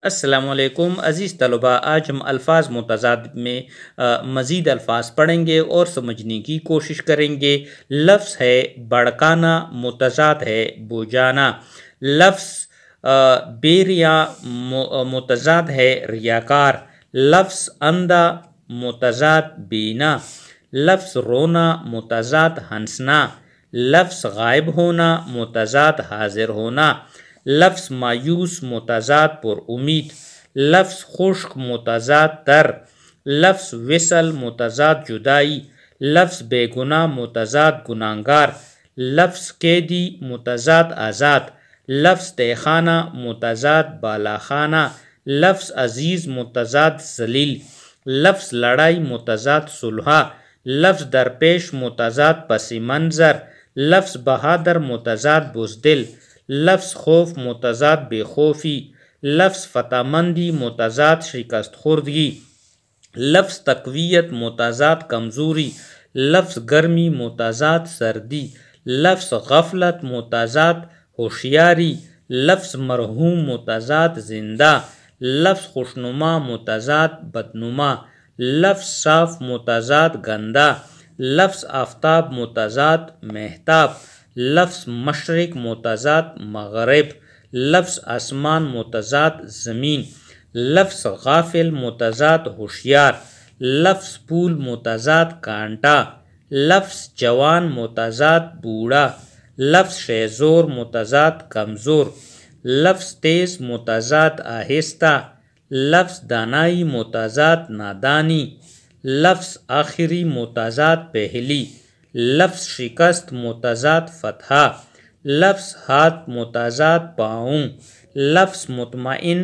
السلام علیکم عزیز طلباء، آج ہم الفاظ متضاد میں مزید الفاظ پڑھیں گے اور سمجھنے کی کوشش کریں گے۔ لفظ ہے بڑکانا، متضاد ہے بوجھانا۔ لفظ بیریا متضاد ہے ریاکار۔ لفظ اندھا متضاد بینا۔ لفظ رونا متضاد ہنسنا۔ لفظ غائب ہونا متضاد حاضر ہونا۔ لفظ مایوس متضاد پر امید۔ لفظ خشک متضاد تر۔ لفظ وصل متضاد جدائی۔ لفظ بے گناہ متضاد گناہگار۔ لفظ قیدی متضاد آزاد۔ لفظ تہ خانہ متضاد بالا خانہ۔ لفظ عزیز متضاد ذلیل۔ لفظ لڑائی متضاد صلح۔ لفظ درپیش متضاد پس منظر۔ لفظ بہادر متضاد بزدل۔ لفظ خوف متضاد بے خوفی۔ لفظ فتح مندی متضاد شکست خوردگی۔ لفظ تقویت متضاد کمزوری۔ لفظ گرمی متضاد سردی۔ لفظ غفلت متضاد ہوشیاری۔ لفظ مرحوم متضاد زندہ۔ لفظ خوشنما متضاد بدنما۔ لفظ صاف متضاد گندا۔ لفظ آفتاب متضاد مہتاب۔ لفظ مشرق متضاد مغرب۔ لفظ آسمان متضاد زمین۔ لفظ غافل متضاد ہوشیار۔ لفظ پھول متضاد کانٹا۔ لفظ جوان متضاد بوڑھا۔ لفظ شہزور متضاد کمزور۔ لفظ تیز متضاد آہستہ۔ لفظ دانائی متضاد نادانی۔ لفظ آخری متضاد پہلی۔ لفظ شکست متضاد فتح۔ لفظ ہاتھ متضاد پاؤں۔ لفظ مطمئن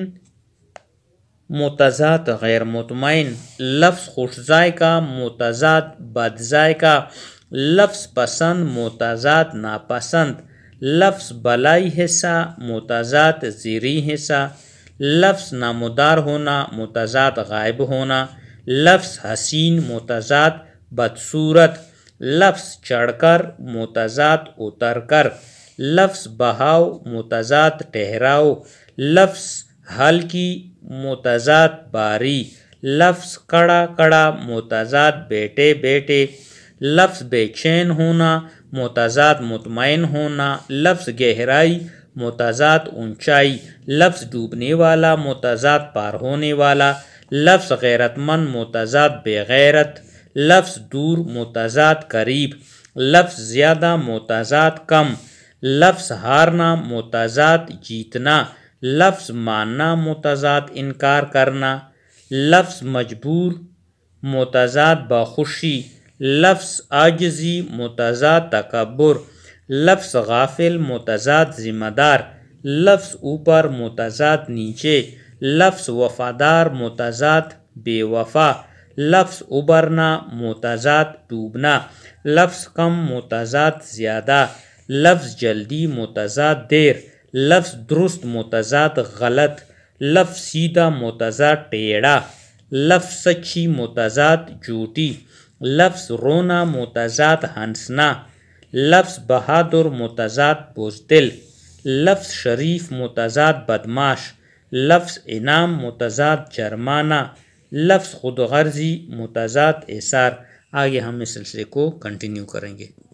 متضاد غیر مطمئن۔ لفظ خوش ذائقہ متضاد بد ذائقہ۔ لفظ پسند متضاد ناپسند۔ لفظ بالائی حصہ متضاد زیریں حصہ۔ لفظ نامدار ہونا متضاد غائب ہونا۔ لفظ حسین متضاد بدصورت۔ لفظ چڑھ کر متضاد اتر کر۔ لفظ بہاؤ متضاد ٹھہراؤ۔ لفظ ہلکی متضاد باری۔ لفظ کڑا کڑا متضاد بیٹے بیٹے۔ لفظ بے چین ہونا متضاد مطمئن ہونا۔ لفظ گہرائی متضاد اونچائی۔ لفظ ڈوبنے والا متضاد پار ہونے والا۔ لفظ غیرت مند متضاد بے غیرت۔ لفظ دور متضاد قریب۔ لفظ زیادہ متضاد کم۔ لفظ ہارنا متضاد جیتنا۔ لفظ ماننا متضاد انکار کرنا۔ لفظ مجبور متضاد بخوشی۔ لفظ عاجزی متضاد تکبر۔ لفظ غافل متضاد ذمہ دار۔ لفظ اوپر متضاد نیچے۔ لفظ وفادار متضاد بے وفا۔ لفظ ابھرنا متضاد ڈوبنا۔ لفظ کم متضاد زیادہ۔ لفظ جلدی متضاد دیر۔ لفظ درست متضاد غلط۔ لفظ سیدھا متضاد ٹیڑھا۔ لفظ سچی متضاد جھوٹی۔ لفظ رونا متضاد ہنسنا۔ لفظ بہادر متضاد بزدل۔ لفظ شریف متضاد بدمعاش۔ لفظ انعام متضاد جرمانہ۔ لفظ خود غرضی متضاد احسار۔ آگے ہم اس سلسلے کو کنٹینیو کریں گے۔